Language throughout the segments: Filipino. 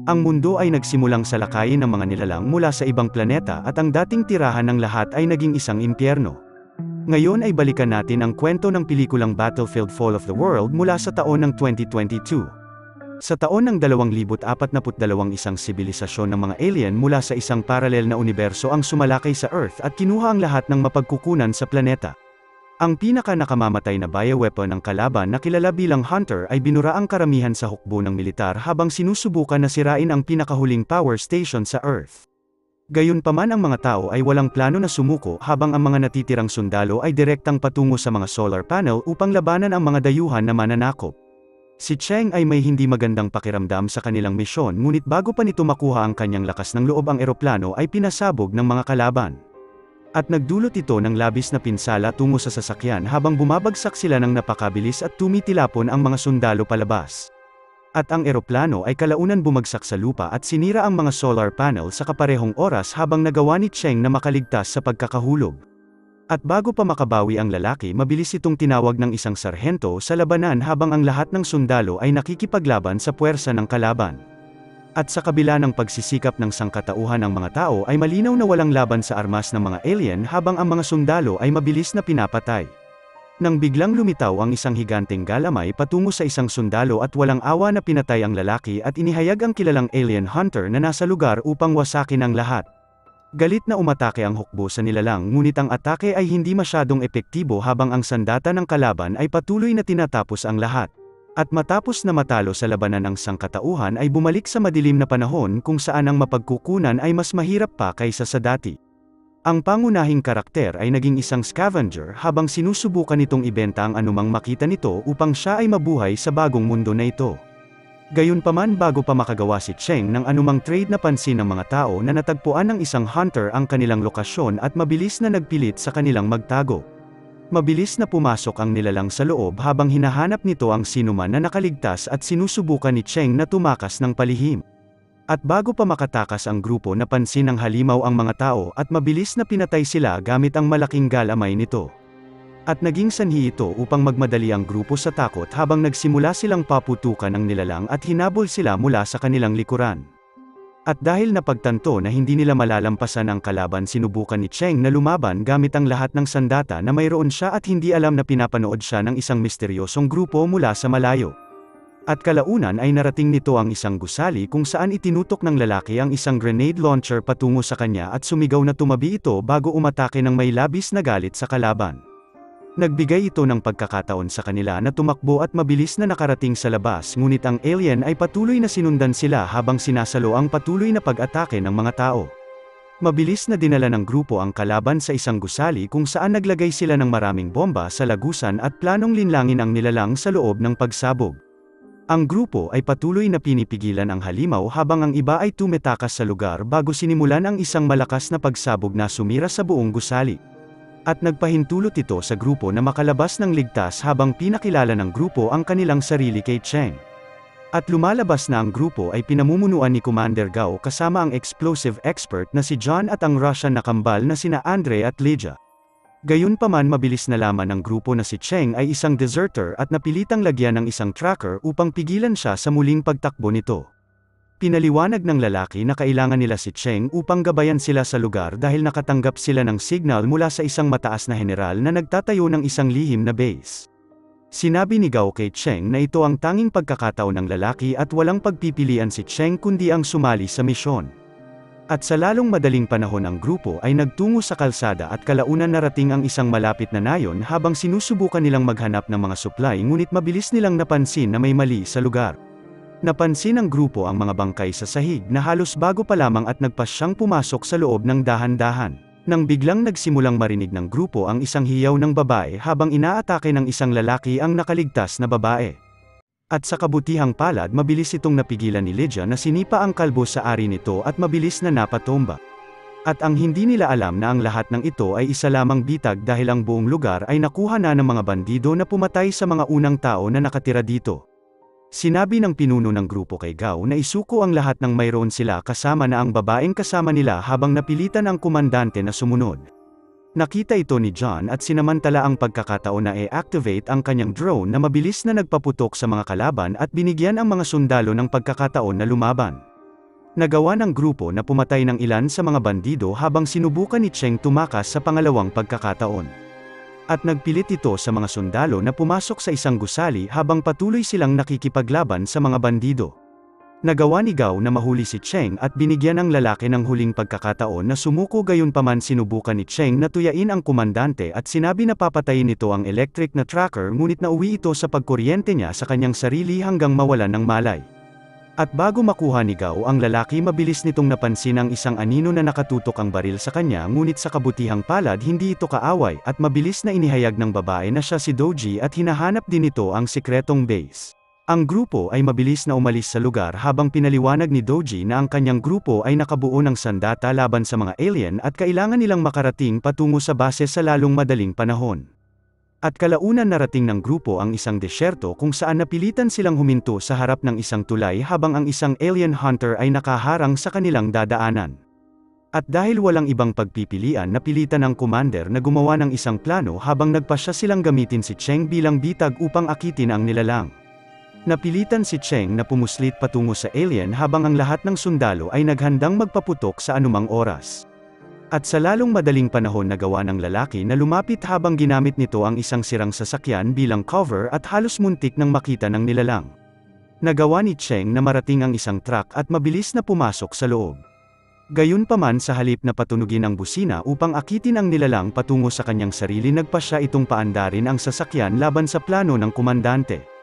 Ang mundo ay nagsimulang salakayin ng mga nilalang mula sa ibang planeta at ang dating tirahan ng lahat ay naging isang impyerno. Ngayon ay balikan natin ang kwento ng pelikulang Battlefield Fall of the World mula sa taon ng 2022. Sa taon ng 2042 isang sibilisasyon ng mga alien mula sa isang paralel na universo ang sumalakay sa Earth at kinuha ang lahat ng mapagkukunan sa planeta. Ang pinaka-nakamamatay na bioweapon ng kalaban na kilala bilang Hunter ay binura ang karamihan sa hukbo ng militar habang sinusubukan na sirain ang pinakahuling power station sa Earth. Gayunpaman ang mga tao ay walang plano na sumuko habang ang mga natitirang sundalo ay direktang patungo sa mga solar panel upang labanan ang mga dayuhan na mananakop. Si Cheng ay may hindi magandang pakiramdam sa kanilang misyon ngunit bago pa nito makuha ang kanyang lakas ng loob ang eroplano ay pinasabog ng mga kalaban. At nagdulot ito ng labis na pinsala tungo sa sasakyan habang bumabagsak sila ng napakabilis at tumitilapon ang mga sundalo palabas. At ang eroplano ay kalaunan bumagsak sa lupa at sinira ang mga solar panel sa kaparehong oras habang nagawa ni Cheng na makaligtas sa pagkakahulog. At bago pa makabawi ang lalaki mabilis itong tinawag ng isang sarhento sa labanan habang ang lahat ng sundalo ay nakikipaglaban sa puwersa ng kalaban. At sa kabila ng pagsisikap ng sangkatauhan ng mga tao ay malinaw na walang laban sa armas ng mga alien habang ang mga sundalo ay mabilis na pinapatay. Nang biglang lumitaw ang isang higanteng galamay patungo sa isang sundalo at walang awa na pinatay ang lalaki at inihayag ang kilalang alien hunter na nasa lugar upang wasakin ang lahat. Galit na umatake ang hukbo sa nilalang ngunit ang atake ay hindi masyadong epektibo habang ang sandata ng kalaban ay patuloy na tinatapos ang lahat. At matapos na matalo sa labanan ang sangkatauhan ay bumalik sa madilim na panahon kung saan ang mapagkukunan ay mas mahirap pa kaysa sa dati. Ang pangunahing karakter ay naging isang scavenger habang sinusubukan nitong ibenta ang anumang makita nito upang siya ay mabuhay sa bagong mundo na ito. Gayunpaman bago pa makagawa si Cheng ng anumang trade na pansin ng mga tao na natagpuan ng isang hunter ang kanilang lokasyon at mabilis na nagpilit sa kanilang magtago. Mabilis na pumasok ang nilalang sa loob habang hinahanap nito ang sinuman na nakaligtas at sinusubukan ni Cheng na tumakas ng palihim. At bago pa makatakas ang grupo napansin ng halimaw ang mga tao at mabilis na pinatay sila gamit ang malaking galamay nito. At naging sanhi ito upang magmadali ang grupo sa takot habang nagsimula silang paputukan ng nilalang at hinabol sila mula sa kanilang likuran. At dahil napagtanto na hindi nila malalampasan ang kalaban sinubukan ni Cheng na lumaban gamit ang lahat ng sandata na mayroon siya at hindi alam na pinapanood siya ng isang misteryosong grupo mula sa malayo. At kalaunan ay narating nito ang isang gusali kung saan itinutok ng lalaki ang isang grenade launcher patungo sa kanya at sumigaw na tumabi ito bago umatake ng may labis na galit sa kalaban. Nagbigay ito ng pagkakataon sa kanila na tumakbo at mabilis na nakarating sa labas ngunit ang alien ay patuloy na sinundan sila habang sinasalo ang patuloy na pag-atake ng mga tao. Mabilis na dinala ng grupo ang kalaban sa isang gusali kung saan naglagay sila ng maraming bomba sa lagusan at planong linlangin ang nilalang sa loob ng pagsabog. Ang grupo ay patuloy na pinipigilan ang halimaw habang ang iba ay tumetakas sa lugar bago sinimulan ang isang malakas na pagsabog na sumira sa buong gusali. At nagpahintulot ito sa grupo na makalabas ng ligtas habang pinakilala ng grupo ang kanilang sarili kay Cheng. At lumalabas na ang grupo ay pinamumunuan ni Commander Gao kasama ang explosive expert na si John at ang Russian na kambal na sina Andre at Lydia. Gayunpaman mabilis nalaman ng grupo na si Cheng ay isang deserter at napilitang lagyan ng isang tracker upang pigilan siya sa muling pagtakbo nito. Pinaliwanag ng lalaki na kailangan nila si Cheng upang gabayan sila sa lugar dahil nakatanggap sila ng signal mula sa isang mataas na general na nagtatayo ng isang lihim na base. Sinabi ni Gao kay Cheng na ito ang tanging pagkakataon ng lalaki at walang pagpipilian si Cheng kundi ang sumali sa misyon. At sa lalong madaling panahon ang grupo ay nagtungo sa kalsada at kalaunan narating ang isang malapit na nayon habang sinusubukan nilang maghanap ng mga supply ngunit mabilis nilang napansin na may mali sa lugar. Napansin ng grupo ang mga bangkay sa sahig na halos bago pa lamang at nagpasyang pumasok sa loob ng dahan-dahan. Nang biglang nagsimulang marinig ng grupo ang isang hiyaw ng babae habang inaatake ng isang lalaki ang nakaligtas na babae. At sa kabutihang palad mabilis itong napigilan ni Lydia na sinipa ang kalbo sa ari nito at mabilis na napatomba. At ang hindi nila alam na ang lahat ng ito ay isa lamang bitag dahil ang buong lugar ay nakuha na ng mga bandido na pumatay sa mga unang tao na nakatira dito. Sinabi ng pinuno ng grupo kay Gao na isuko ang lahat ng mayroon sila kasama na ang babaeng kasama nila habang napilitan ang komandante na sumunod. Nakita ito ni John at sinamantala ang pagkakataon na i-activate ang kanyang drone na mabilis na nagpaputok sa mga kalaban at binigyan ang mga sundalo ng pagkakataon na lumaban. Nagawa ng grupo na pumatay ng ilan sa mga bandido habang sinubukan ni Cheng tumakas sa pangalawang pagkakataon. At nagpilit ito sa mga sundalo na pumasok sa isang gusali habang patuloy silang nakikipaglaban sa mga bandido. Nagawa ni Gao na mahuli si Cheng at binigyan ang lalaki ng huling pagkakataon na sumuko, gayunpaman sinubukan ni Cheng na tuyain ang komandante at sinabi na papatayin nito ang electric na tracker, ngunit nauwi ito sa pagkuryente niya sa kanyang sarili hanggang mawalan ng malay. At bago makuha ni Gao ang lalaki, mabilis nitong napansin ang isang anino na nakatutok ang baril sa kanya, ngunit sa kabutihang palad hindi ito kaaway at mabilis na inihayag ng babae na siya si Doji at hinahanap din ito ang sikretong base. Ang grupo ay mabilis na umalis sa lugar habang pinaliwanag ni Doji na ang kanyang grupo ay nakabuo ng sandata laban sa mga alien at kailangan nilang makarating patungo sa base sa lalong madaling panahon. At kalaunan narating ng grupo ang isang desyerto kung saan napilitan silang huminto sa harap ng isang tulay habang ang isang alien hunter ay nakaharang sa kanilang dadaanan. At dahil walang ibang pagpipilian, napilitan ang commander na gumawa ng isang plano habang nagpasya silang gamitin si Cheng bilang bitag upang akitin ang nilalang. Napilitan si Cheng na pumuslit patungo sa alien habang ang lahat ng sundalo ay naghandang magpaputok sa anumang oras. At sa lalong madaling panahon nagawa ng lalaki na lumapit habang ginamit nito ang isang sirang sasakyan bilang cover at halos muntik nang makita ng nilalang. Nagawa ni Cheng na marating ang isang truck at mabilis na pumasok sa loob. Gayunpaman, sa halip na patunugin ang busina upang akitin ang nilalang patungo sa kanyang sarili, nagpasya itong paandarin ang sasakyan laban sa plano ng komandante.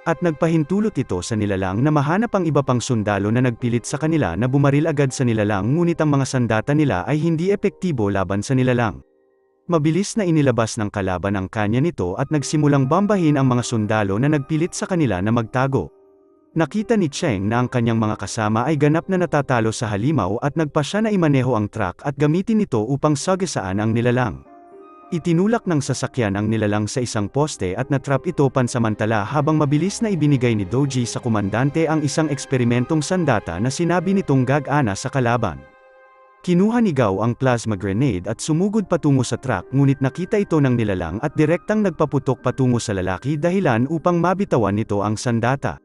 At nagpahintulot ito sa nilalang na mahanap ang iba pang sundalo na nagpilit sa kanila na bumaril agad sa nilalang, ngunit ang mga sandata nila ay hindi epektibo laban sa nilalang. Mabilis na inilabas ng kalaban ang kanya nito at nagsimulang bombahin ang mga sundalo na nagpilit sa kanila na magtago. Nakita ni Cheng na ang kanyang mga kasama ay ganap na natatalo sa halimaw at nagpasya na imaneho ang truck at gamitin ito upang sagasaan ang nilalang. Itinulak ng sasakyan ang nilalang sa isang poste at natrap ito pansamantala habang mabilis na ibinigay ni Doji sa komandante ang isang eksperimentong sandata na sinabi nitong gagana sa kalaban. Kinuha ni Gao ang plasma grenade at sumugod patungo sa truck, ngunit nakita ito ng nilalang at direktang nagpaputok patungo sa lalaki dahilan upang mabitawan nito ang sandata.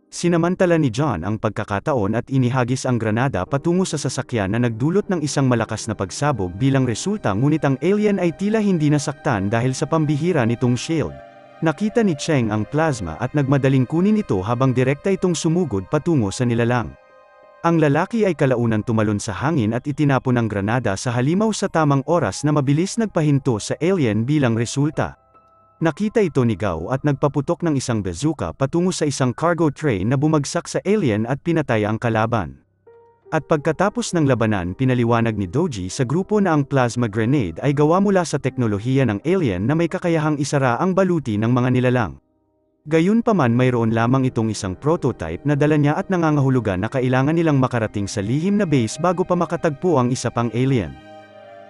Sinamantala ni John ang pagkakataon at inihagis ang granada patungo sa sasakyan na nagdulot ng isang malakas na pagsabog bilang resulta, ngunit ang alien ay tila hindi nasaktan dahil sa pambihira nitong shield. Nakita ni Cheng ang plasma at nagmadaling kunin ito habang direkta itong sumugod patungo sa nilalang. Ang lalaki ay kalaunan tumalon sa hangin at itinapon ang granada sa halimaw sa tamang oras na mabilis nagpahinto sa alien bilang resulta. Nakita ito ni Gao at nagpaputok ng isang bazooka patungo sa isang cargo train na bumagsak sa alien at pinatay ang kalaban. At pagkatapos ng labanan, pinaliwanag ni Doji sa grupo na ang plasma grenade ay gawa mula sa teknolohiya ng alien na may kakayahang isara ang baluti ng mga nilalang. Gayunpaman, mayroon lamang itong isang prototype na dala niya at nangangahulugan na kailangan nilang makarating sa lihim na base bago pa makatagpo ang isa pang alien.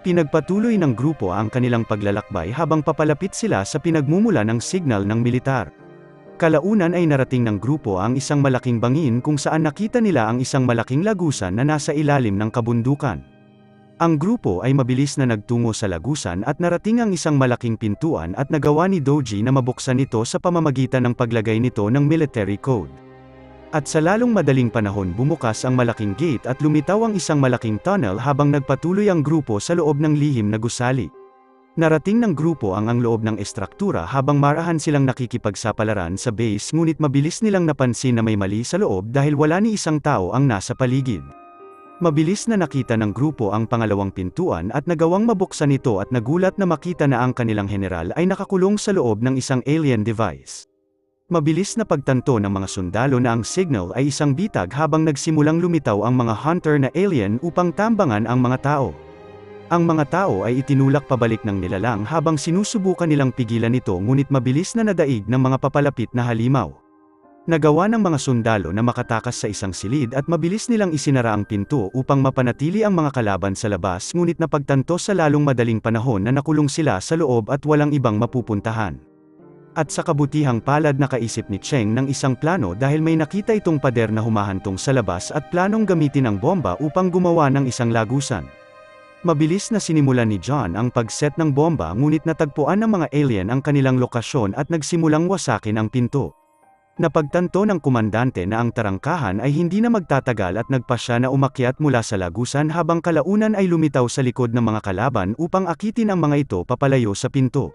Pinagpatuloy ng grupo ang kanilang paglalakbay habang papalapit sila sa pinagmumula ng signal ng militar. Kalaunan ay narating ng grupo ang isang malaking bangin kung saan nakita nila ang isang malaking lagusan na nasa ilalim ng kabundukan. Ang grupo ay mabilis na nagtungo sa lagusan at narating ang isang malaking pintuan at nagawa ni Doji na mabuksan ito sa pamamagitan ng paglagay nito ng military code. At sa lalong madaling panahon, bumukas ang malaking gate at lumitaw ang isang malaking tunnel habang nagpatuloy ang grupo sa loob ng lihim na gusali. Narating ng grupo ang loob ng estruktura habang marahan silang nakikipagsapalaran sa base, ngunit mabilis nilang napansin na may mali sa loob dahil wala ni isang tao ang nasa paligid. Mabilis na nakita ng grupo ang pangalawang pintuan at nagawang mabuksan ito at nagulat na makita na ang kanilang general ay nakakulong sa loob ng isang alien device. Mabilis na pagtanto ng mga sundalo na ang signal ay isang bitag habang nagsimulang lumitaw ang mga hunter na alien upang tambangan ang mga tao. Ang mga tao ay itinulak pabalik ng nilalang habang sinusubukan nilang pigilan ito, ngunit mabilis na nadaig ng mga papalapit na halimaw. Nagawa ng mga sundalo na makatakas sa isang silid at mabilis nilang isinara ang pinto upang mapanatili ang mga kalaban sa labas, ngunit napagtanto sa lalong madaling panahon na nakulong sila sa loob at walang ibang mapupuntahan. At sa kabutihang palad, nakaisip ni Cheng ng isang plano dahil may nakita itong pader na humahantong sa labas at planong gamitin ang bomba upang gumawa ng isang lagusan. Mabilis na sinimulan ni John ang pag-set ng bomba, ngunit natagpuan ng mga alien ang kanilang lokasyon at nagsimulang wasakin ang pinto. Napagtanto ng komandante na ang tarangkahan ay hindi na magtatagal at nagpasya na umakyat mula sa lagusan habang kalaunan ay lumitaw sa likod ng mga kalaban upang akitin ang mga ito papalayo sa pinto.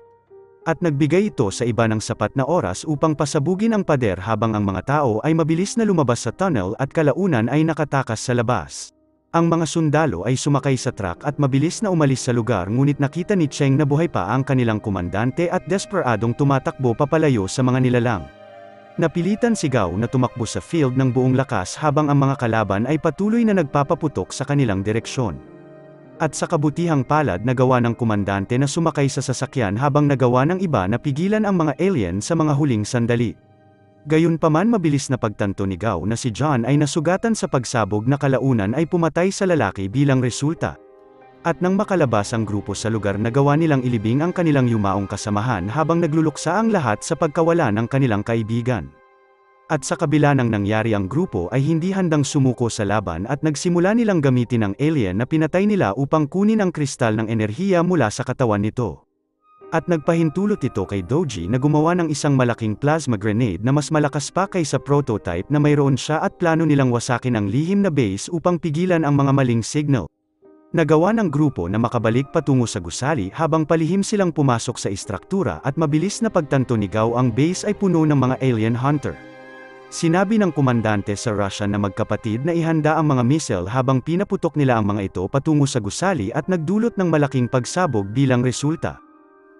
At nagbigay ito sa iba ng sapat na oras upang pasabugin ang pader habang ang mga tao ay mabilis na lumabas sa tunnel at kalaunan ay nakatakas sa labas. Ang mga sundalo ay sumakay sa truck at mabilis na umalis sa lugar ngunit nakita ni Cheng na buhay pa ang kanilang komandante at desperadong tumatakbo papalayo sa mga nilalang. Napilitan si Gao na tumakbo sa field ng buong lakas habang ang mga kalaban ay patuloy na nagpapaputok sa kanilang direksyon. At sa kabutihang palad nagawa ng komandante na sumakay sa sasakyan habang nagawa ng iba na pigilan ang mga alien sa mga huling sandali. Gayunpaman mabilis na pagtanto ni Gao na si John ay nasugatan sa pagsabog na kalaunan ay pumatay sa lalaki bilang resulta. At nang makalabas ang grupo sa lugar nagawa nilang ilibing ang kanilang yumaong kasamahan habang nagluluksa ang lahat sa pagkawala ng kanilang kaibigan. At sa kabila ng nangyari ang grupo ay hindi handang sumuko sa laban at nagsimula nilang gamitin ang alien na pinatay nila upang kunin ang kristal ng enerhiya mula sa katawan nito. At nagpahintulot ito kay Doji na gumawa ng isang malaking plasma grenade na mas malakas pa kaysa prototype na mayroon siya at plano nilang wasakin ang lihim na base upang pigilan ang mga maling signal. Nagawa ng grupo na makabalik patungo sa gusali habang palihim silang pumasok sa istruktura at mabilis na pagtanto ni Gao ang base ay puno ng mga alien hunter. Sinabi ng komandante sa Russian na magkapatid na ihanda ang mga missile habang pinaputok nila ang mga ito patungo sa gusali at nagdulot ng malaking pagsabog bilang resulta.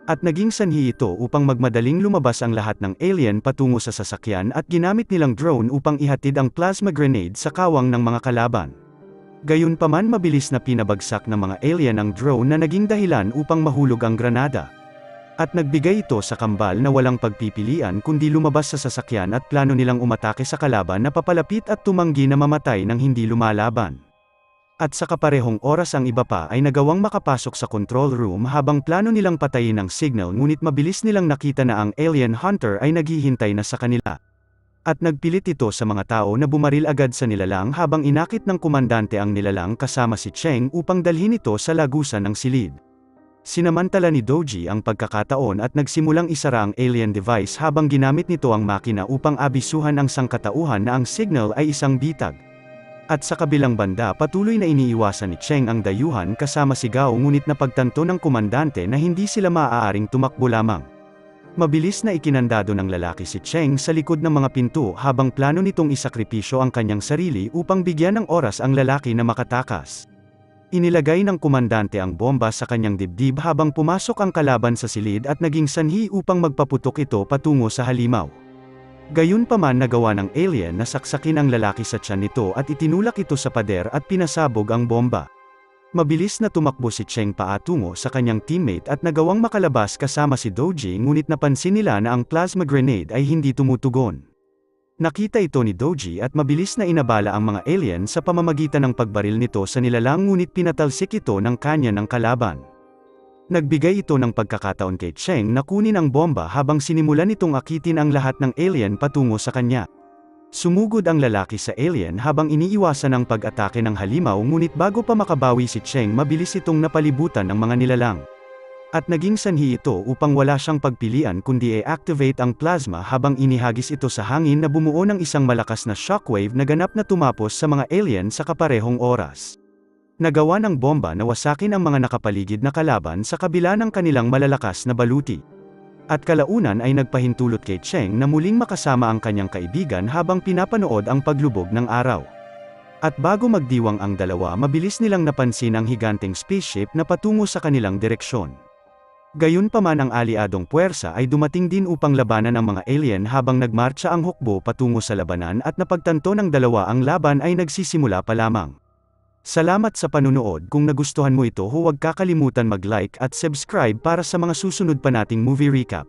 At naging sanhi ito upang magmadaling lumabas ang lahat ng alien patungo sa sasakyan at ginamit nilang drone upang ihatid ang plasma grenade sa kawang ng mga kalaban. Gayunpaman mabilis na pinabagsak ng mga alien ang drone na naging dahilan upang mahulog ang granada. At nagbigay ito sa kambal na walang pagpipilian kundi lumabas sa sasakyan at plano nilang umatake sa kalaban na papalapit at tumanggi na mamatay nang hindi lumalaban. At sa kaparehong oras ang iba pa ay nagawang makapasok sa control room habang plano nilang patayin ang signal ngunit mabilis nilang nakita na ang alien hunter ay naghihintay na sa kanila. At nagpilit ito sa mga tao na bumaril agad sa nilalang habang inakit ng komandante ang nilalang kasama si Cheng upang dalhin ito sa lagusan ng silid. Sinamantala ni Doji ang pagkakataon at nagsimulang isara ang alien device habang ginamit nito ang makina upang abisuhan ang sangkatauhan na ang signal ay isang bitag. At sa kabilang banda patuloy na iniiwasan ni Cheng ang dayuhan kasama si Gao ngunit napagtanto ng komandante na hindi sila maaaring tumakbo lamang. Mabilis na ikinandado ng lalaki si Cheng sa likod ng mga pinto habang plano nitong isakripisyo ang kanyang sarili upang bigyan ng oras ang lalaki na makatakas. Inilagay ng komandante ang bomba sa kanyang dibdib habang pumasok ang kalaban sa silid at naging sanhi upang magpaputok ito patungo sa halimaw. Gayunpaman nagawa ng alien na saksakin ang lalaki sa tiyan nito at itinulak ito sa pader at pinasabog ang bomba. Mabilis na tumakbo si Cheng paatungo sa kanyang teammate at nagawang makalabas kasama si Doji ngunit napansin nila na ang plasma grenade ay hindi tumutugon. Nakita ito ni Doji at mabilis na inabala ang mga alien sa pamamagitan ng pagbaril nito sa nilalang ngunit pinatalsik ito ng kanya ng kalaban. Nagbigay ito ng pagkakataon kay Cheng na kunin ang bomba habang sinimulan nitong akitin ang lahat ng alien patungo sa kanya. Sumugod ang lalaki sa alien habang iniiwasan ang pag-atake ng halimaw ngunit bago pa makabawi si Cheng mabilis itong napalibutan ng mga nilalang. At naging sanhi ito upang wala siyang pagpilian kundi i-activate ang plasma habang inihagis ito sa hangin na bumuo ng isang malakas na shockwave na ganap na tumapos sa mga alien sa kaparehong oras. Nagawa ng bomba na wasakin ang mga nakapaligid na kalaban sa kabila ng kanilang malalakas na baluti. At kalaunan ay nagpahintulot kay Cheng na muling makasama ang kanyang kaibigan habang pinapanood ang paglubog ng araw. At bago magdiwang ang dalawa mabilis nilang napansin ang higanteng spaceship na patungo sa kanilang direksyon. Gayunpaman ang aliadong puwersa ay dumating din upang labanan ang mga alien habang nagmartsa ang hukbo patungo sa labanan at napagtanto ng dalawa ang laban ay nagsisimula pa lamang. Salamat sa panunood. Kung nagustuhan mo ito huwag kakalimutan mag-like at subscribe para sa mga susunod pa nating movie recap.